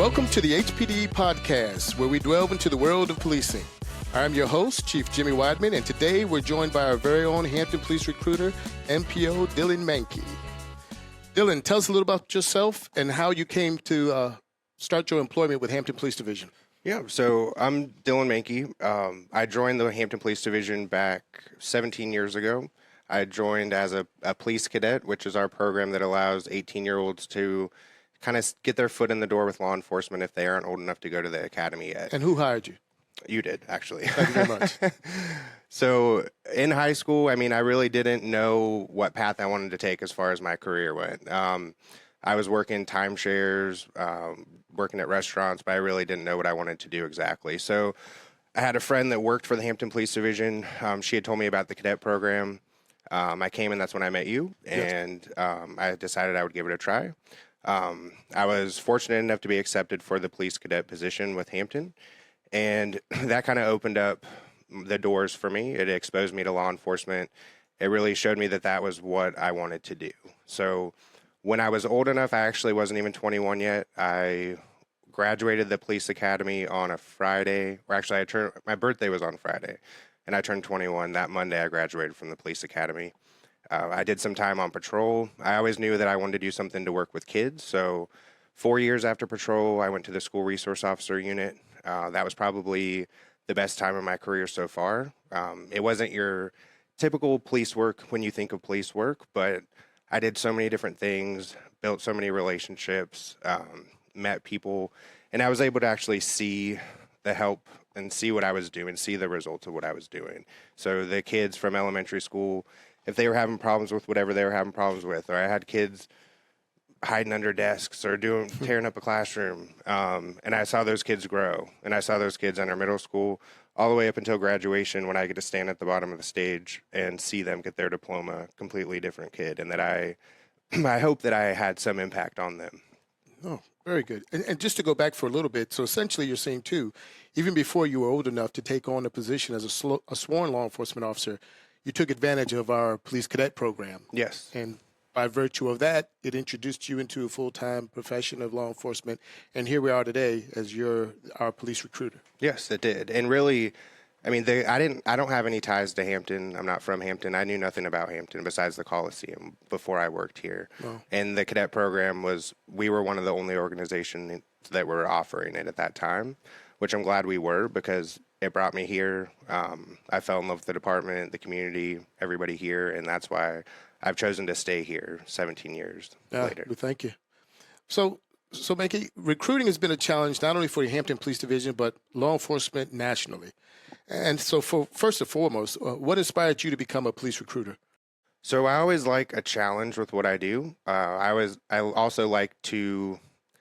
Welcome to the HPD podcast, where we delve into the world of policing. I'm your host, Chief Jimmie Wideman, and today we're joined by our very own Hampton Police recruiter, MPO Dylan Mankey. Dylan, tell us a little about yourself and how you came to start your employment with Hampton Police Division. Yeah, so I'm Dylan Mankey. I joined the Hampton Police Division back 17 years ago. I joined as a police cadet, which is our program that allows 18-year-olds to kind of get their foot in the door with law enforcement if they aren't old enough to go to the academy yet. And who hired you? You did, actually. Thank you very much. So in high school, I really didn't know what path I wanted to take as far as my career went. I was working timeshares, working at restaurants, but I really didn't know what I wanted to do exactly. So I had a friend that worked for the Hampton Police Division. She had told me about the cadet program. I came, and that's when I met you, and I decided I would give it a try. I was fortunate enough to be accepted for the police cadet position with Hampton, and that kind of opened up the doors for me. It exposed me to law enforcement. It really showed me that that was what I wanted to do. So when I was old enough, I actually wasn't even 21 yet. I graduated the police academy on a Friday, or actually my birthday was on Friday, and I turned 21. That Monday, I graduated from the police academy. I did some time on patrol. I always knew that I wanted to do something to work with kids. So 4 years after patrol, I went to the school resource officer unit. That was probably the best time of my career so far. It wasn't your typical police work when you think of police work, but I did so many different things, built so many relationships, met people, and I was able to actually see the help and see what I was doing, see the results of what I was doing. So the kids from elementary school, if they were having problems with whatever they were having problems with, or I had kids hiding under desks or tearing up a classroom, and I saw those kids grow, and I saw those kids enter middle school all the way up until graduation, when I get to stand at the bottom of the stage and see them get their diploma, completely different kid, and that I hope that I had some impact on them. Oh, very good. And just to go back for a little bit, so essentially you're saying, too, even before you were old enough to take on a position as a sworn law enforcement officer, you took advantage of our police cadet program. Yes. And by virtue of that, it introduced you into a full-time profession of law enforcement. And here we are today as our police recruiter. Yes, it did. And really, I don't have any ties to Hampton. I'm not from Hampton. I knew nothing about Hampton besides the Coliseum before I worked here. Wow. And the cadet program we were one of the only organizations that were offering it at that time, which I'm glad we were, because it brought me here. I fell in love with the department, the community, everybody here, and that's why I've chosen to stay here 17 years later. Well, thank you. So Mankey, recruiting has been a challenge not only for the Hampton Police Division, but law enforcement nationally. And so first and foremost, what inspired you to become a police recruiter? So I always like a challenge with what I do. I also like to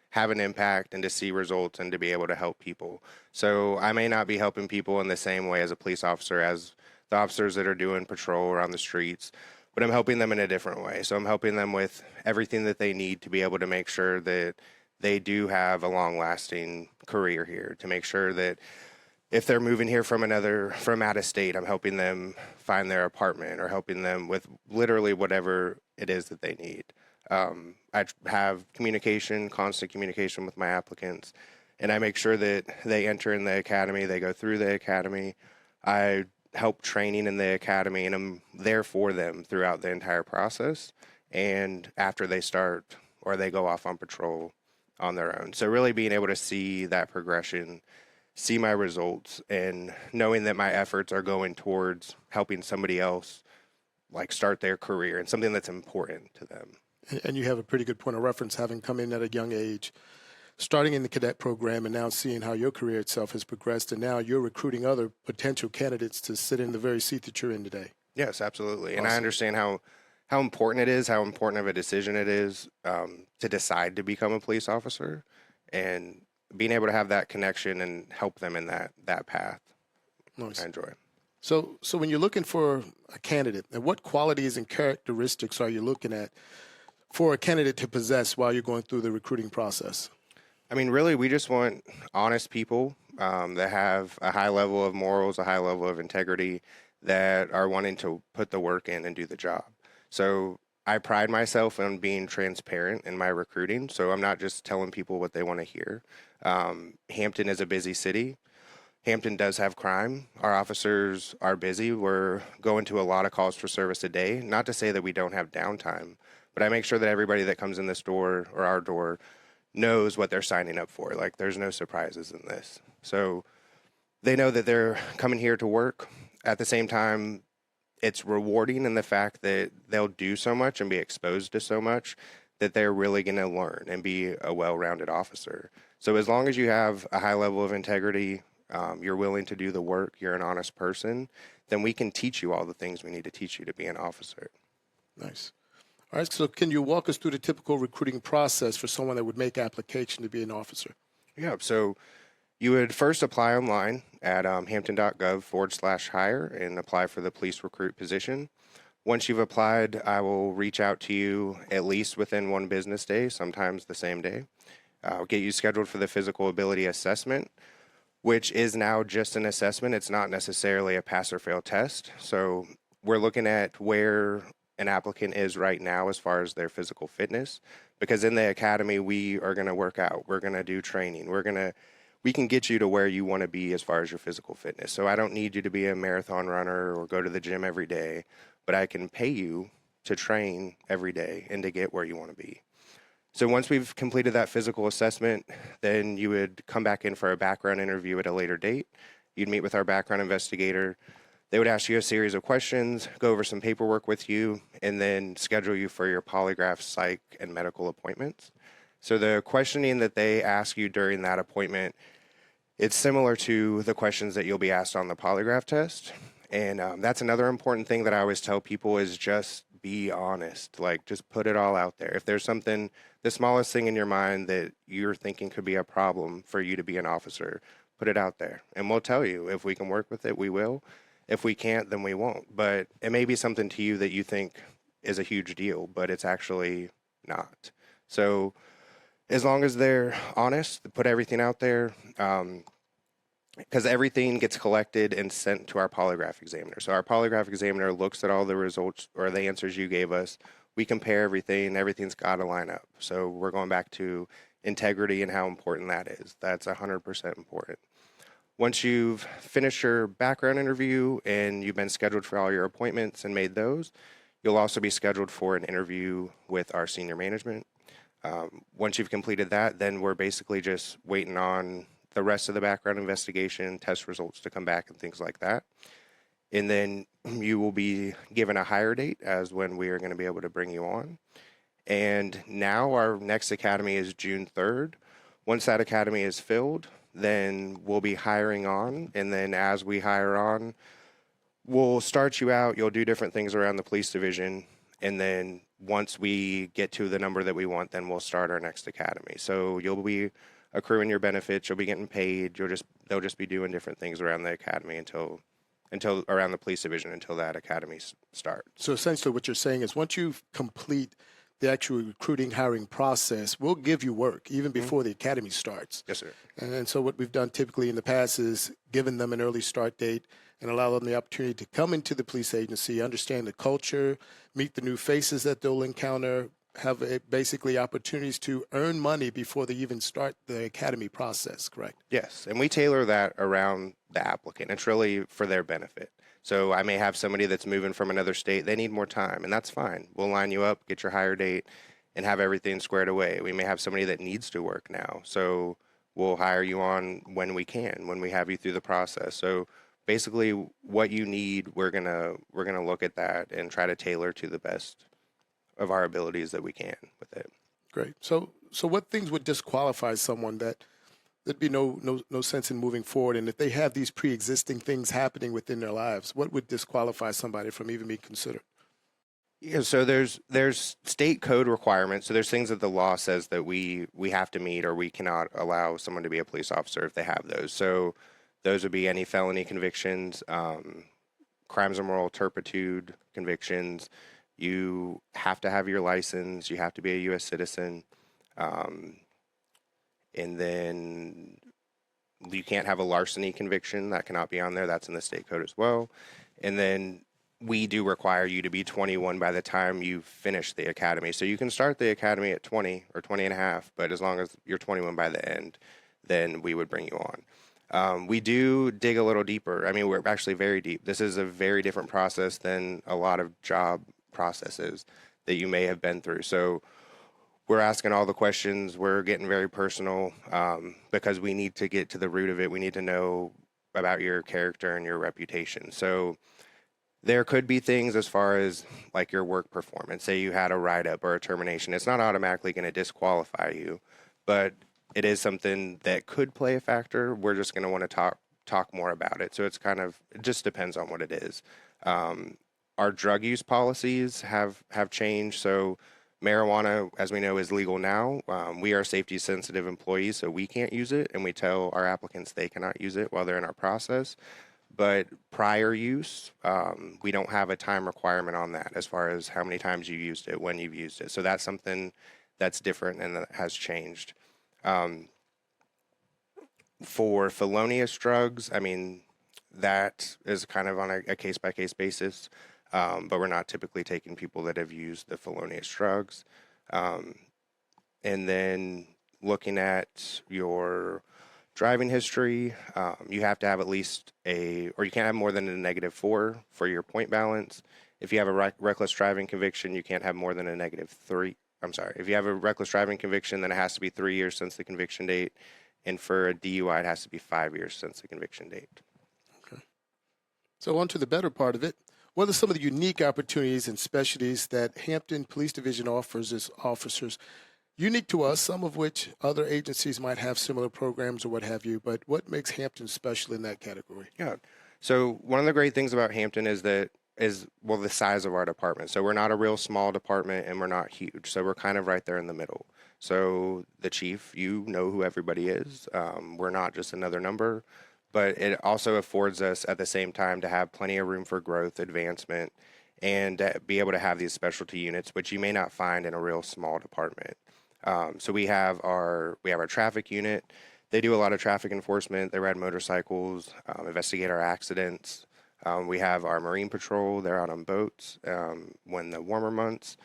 have an impact and to see results and to be able to help people. So I may not be helping people in the same way as a police officer as the officers that are doing patrol around the streets, but I'm helping them in a different way. So I'm helping them with everything that they need to be able to make sure that they do have a long-lasting career here, to make sure that if they're moving here from out of state, I'm helping them find their apartment or helping them with literally whatever it is that they need. I have constant communication with my applicants, and I make sure that they enter in the academy, they go through the academy. I help training in the academy, and I'm there for them throughout the entire process and after they start or they go off on patrol on their own. So really being able to see that progression, see my results, and knowing that my efforts are going towards helping somebody else start their career and something that's important to them. And you have a pretty good point of reference, having come in at a young age, starting in the cadet program, and now seeing how your career itself has progressed, and now you're recruiting other potential candidates to sit in the very seat that you're in today. Yes, absolutely. Awesome. And I understand how important it is, how important of a decision it is to decide to become a police officer, and being able to have that connection and help them in that path. Nice. I enjoy. So when you're looking for a candidate, and what qualities and characteristics are you looking at for a candidate to possess while you're going through the recruiting process? Really, we just want honest people that have a high level of morals, a high level of integrity, that are wanting to put the work in and do the job. So I pride myself on being transparent in my recruiting, so I'm not just telling people what they want to hear. Hampton is a busy city. Hampton does have crime. Our officers are busy. We're going to a lot of calls for service a day. Not to say that we don't have downtime, but I make sure that everybody that comes in this door or our door knows what they're signing up for. Like, there's no surprises in this. So they know that they're coming here to work. At the same time, it's rewarding in the fact that they'll do so much and be exposed to so much that they're really going to learn and be a well-rounded officer. So as long as you have a high level of integrity, you're willing to do the work, you're an honest person, then we can teach you all the things we need to teach you to be an officer. Nice. All right, so can you walk us through the typical recruiting process for someone that would make application to be an officer? Yeah, so you would first apply online at hampton.gov/hire and apply for the police recruit position. Once you've applied, I will reach out to you at least within one business day, sometimes the same day. I'll get you scheduled for the physical ability assessment, which is now just an assessment. It's not necessarily a pass or fail test. So we're looking at where an applicant is right now as far as their physical fitness, because in the academy, we are going to work out. We're going to do training. We can get you to where you want to be as far as your physical fitness. So I don't need you to be a marathon runner or go to the gym every day, but I can pay you to train every day and to get where you want to be. So once we've completed that physical assessment, then you would come back in for a background interview at a later date. You'd meet with our background investigator. They would ask you a series of questions, go over some paperwork with you, and then schedule you for your polygraph, psych, and medical appointments. So the questioning that they ask you during that appointment, it's similar to the questions that you'll be asked on the polygraph test. And that's another important thing that I always tell people is just be honest. Like, just put it all out there. If there's something, the smallest thing in your mind that you're thinking could be a problem for you to be an officer, put it out there. And we'll tell you if we can work with it, we will. If we can't, then we won't. But it may be something to you that you think is a huge deal, but it's actually not. So as long as they're honest, put everything out there, because everything gets collected and sent to our polygraph examiner. So our polygraph examiner looks at all the results or the answers you gave us. We compare everything. Everything's got to line up. So we're going back to integrity and how important that is. That's 100% important. Once you've finished your background interview and you've been scheduled for all your appointments and made those, you'll also be scheduled for an interview with our senior management. Once you've completed that, then we're basically just waiting on the rest of the background investigation, test results to come back and things like that. And then you will be given a hire date as when we are going to be able to bring you on. And now our next academy is June 3rd. Once that academy is filled, then we'll be hiring on. And then as we hire on, we'll start you out. You'll do different things around the police division. And then once we get to the number that we want, then we'll start our next academy. So you'll be accruing your benefits, you'll be getting paid, they'll just be doing different things around the academy until around the police division until that academy starts. So essentially what you're saying is once you complete the actual recruiting, hiring process, we'll give you work even before the academy starts. Yes, sir. And so what we've done typically in the past is given them an early start date and allow them the opportunity to come into the police agency, understand the culture, meet the new faces that they'll encounter, have basically opportunities to earn money before they even start the academy process, correct? Yes, and we tailor that around the applicant. It's really for their benefit. So I may have somebody that's moving from another state. They need more time, and that's fine. We'll line you up, get your hire date, and have everything squared away. We may have somebody that needs to work now. So we'll hire you on when we can, when we have you through the process. So basically what you need, we're gonna look at that and try to tailor to the best of our abilities that we can with it. Great. So what things would disqualify someone that there'd be no sense in moving forward? And if they have these pre-existing things happening within their lives, what would disqualify somebody from even being considered? Yeah, so there's state code requirements. So there's things that the law says that we have to meet, or we cannot allow someone to be a police officer if they have those. So those would be any felony convictions, crimes of moral turpitude convictions. You have to have your license. You have to be a U.S. citizen. And then you can't have a larceny conviction. That cannot be on there. That's in the state code as well. And then we do require you to be 21 by the time you finish the academy. So you can start the academy at 20 or 20 and a half, but as long as you're 21 by the end, then we would bring you on. We do dig a little deeper. I mean, we're actually very deep. This is a very different process than a lot of job processes that you may have been through. So we're asking all the questions. We're getting very personal because we need to get to the root of it. We need to know about your character and your reputation. So there could be things as far as like your work performance. Say you had a write-up or a termination. It's not automatically going to disqualify you, but it is something that could play a factor. We're just going to want to talk more about it. So it just depends on what it is. Our drug use policies have changed. So marijuana, as we know, is legal now. We are safety sensitive employees, so we can't use it, and we tell our applicants they cannot use it while they're in our process. But prior use, we don't have a time requirement on that as far as how many times you used it, when you've used it. So that's something that's different and that has changed. For felonious drugs, I mean, that is kind of on a case-by-case basis, but we're not typically taking people that have used the felonious drugs. And then looking at your driving history, you have to have at least or you can't have more than a -4 for your point balance. If you have a reckless driving conviction, you can't have more than a -3. I'm sorry. If you have a reckless driving conviction, then it has to be 3 years since the conviction date. And for a DUI, it has to be 5 years since the conviction date. Okay. So on to the better part of it. What are some of the unique opportunities and specialties that Hampton Police Division offers its officers? Unique to us, some of which other agencies might have similar programs or what have you, but what makes Hampton special in that category? Yeah. So one of the great things about Hampton is the size of our department. So we're not a real small department and we're not huge. So we're kind of right there in the middle. So the chief, you know who everybody is. We're not just another number, but it also affords us at the same time to have plenty of room for growth, advancement, and be able to have these specialty units, which you may not find in a real small department. So we have our traffic unit. They do a lot of traffic enforcement. They ride motorcycles, investigate our accidents. We have our Marine Patrol. They're out on boats when the warmer months.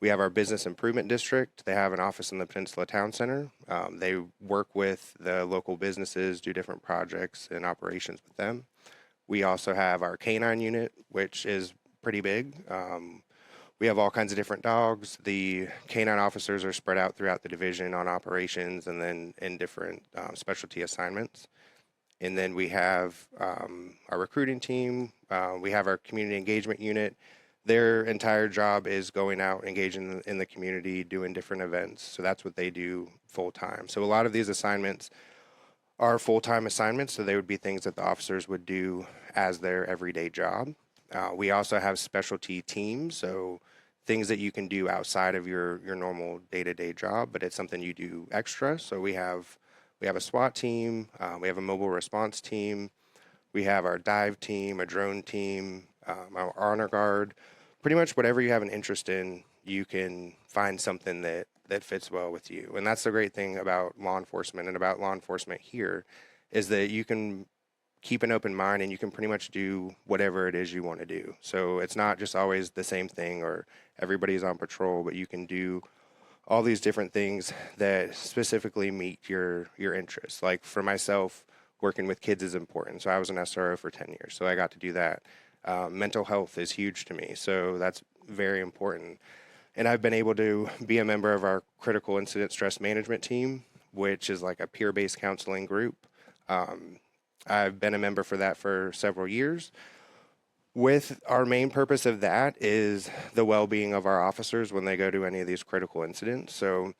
We have our Business Improvement District. They have an office in the Peninsula Town Center. They work with the local businesses, do different projects and operations with them. We also have our Canine Unit, which is pretty big. We have all kinds of different dogs. The canine officers are spread out throughout the division on operations and then in different specialty assignments. And then we have our recruiting team. We have our community engagement unit. Their entire job is going out, engaging in the community, doing different events. So that's what they do full time. So a lot of these assignments are full-time assignments. So they would be things that the officers would do as their everyday job. We also have specialty teams. So things that you can do outside of your normal day-to-day job, but it's something you do extra. So we have a SWAT team, we have a mobile response team, we have our dive team, a drone team, our honor guard. Pretty much whatever you have an interest in, you can find something that fits well with you. And that's the great thing about law enforcement and about law enforcement here is that you can keep an open mind and you can pretty much do whatever it is you want to do. So it's not just always the same thing or everybody's on patrol, but you can do all these different things that specifically meet your interests. Like for myself, working with kids is important. So I was an SRO for 10 years, so I got to do that. Mental health is huge to me, so that's very important. And I've been able to be a member of our critical incident stress management team, which is like a peer-based counseling group. I've been a member for that for several years. With our main purpose of that is the well-being of our officers when they go to any of these critical incidents. So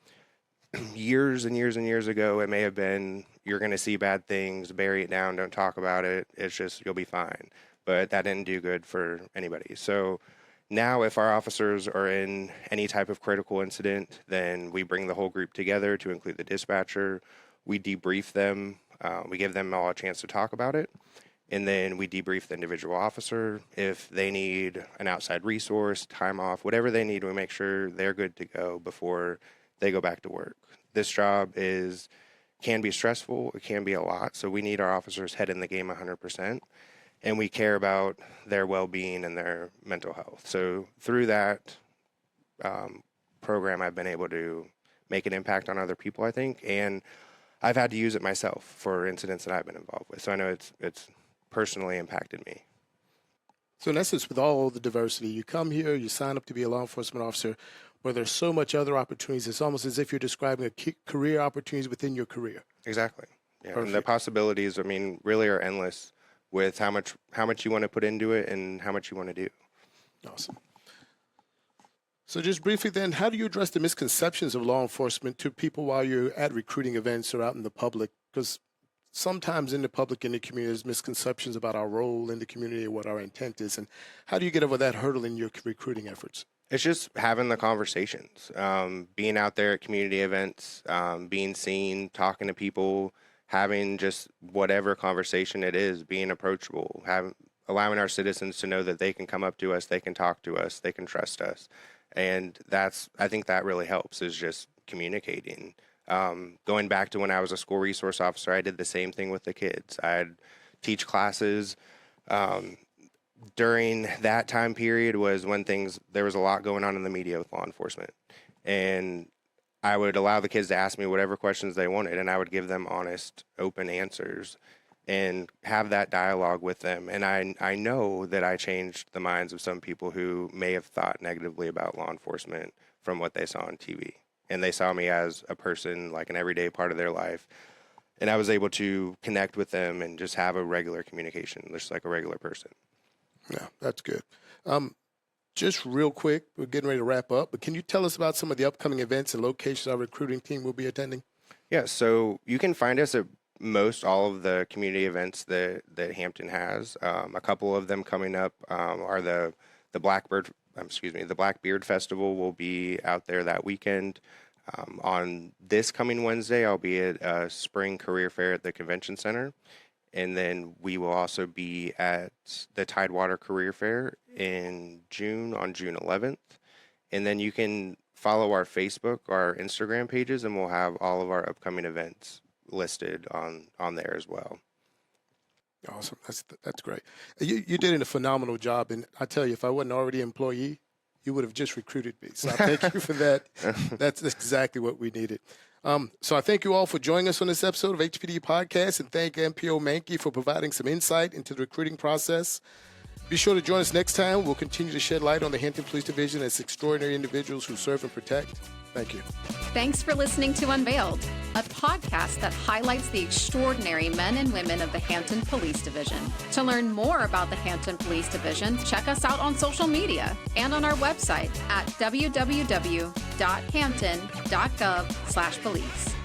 years and years and years ago, it may have been, you're going to see bad things, bury it down, don't talk about it. It's just, you'll be fine. But that didn't do good for anybody. So now if our officers are in any type of critical incident, then we bring the whole group together to include the dispatcher. We debrief them. We give them all a chance to talk about it. And then we debrief the individual officer. If they need an outside resource, time off, whatever they need, we make sure they're good to go before they go back to work. This job can be stressful. It can be a lot. So we need our officers head in the game 100%. and we care about their well-being and their mental health. So through that program, I've been able to make an impact on other people, I think, and I've had to use it myself for incidents that I've been involved with. So I know it's personally impacted me. So in essence, with all the diversity, you come here, you sign up to be a law enforcement officer, where there's so much other opportunities. It's almost as if you're describing career opportunities within your career. Exactly. Yeah. Perfect. And the possibilities, I mean, really are endless with how much you want to put into it and how much you want to do. Awesome. So just briefly then, how do you address the misconceptions of law enforcement to people while you're at recruiting events or out in the public? Because sometimes in the public, in the community, there's misconceptions about our role in the community and what our intent is. And how do you get over that hurdle in your recruiting efforts? It's just having the conversations, being out there at community events, being seen, talking to people, having just whatever conversation it is, being approachable, allowing our citizens to know that they can come up to us, they can talk to us, they can trust us. And I think that really helps, is just communicating. Going back to when I was a school resource officer, I did the same thing with the kids. I'd teach classes. During that time period was when there was a lot going on in the media with law enforcement. And I would allow the kids to ask me whatever questions they wanted, and I would give them honest, open answers and have that dialogue with them. And I know that I changed the minds of some people who may have thought negatively about law enforcement from what they saw on TV. And they saw me as a person, like an everyday part of their life. And I was able to connect with them and just have a regular communication, just like a regular person. Yeah, that's good. Just real quick, we're getting ready to wrap up, but can you tell us about some of the upcoming events and locations our recruiting team will be attending? Yeah, so you can find us at most all of the community events that Hampton has. A couple of them coming up are the Blackbeard Festival will be out there that weekend. On this coming Wednesday, I'll be at a spring career fair at the convention center. And then we will also be at the Tidewater Career Fair in June, on June 11th. And then you can follow our Facebook, our Instagram pages, and we'll have all of our upcoming events listed on there as well. Awesome. That's great. You did a phenomenal job. And I tell you, if I wasn't already an employee, you would have just recruited me. So I thank you for that. That's exactly what we needed. So I thank you all for joining us on this episode of HPD Podcast, and thank MPO Mankey for providing some insight into the recruiting process. Be sure to join us next time. We'll continue to shed light on the Hampton Police Division and its extraordinary individuals who serve and protect. Thank you. Thanks for listening to Unveiled, a podcast that highlights the extraordinary men and women of the Hampton Police Division. To learn more about the Hampton Police Division, check us out on social media and on our website at www.hampton.gov/police.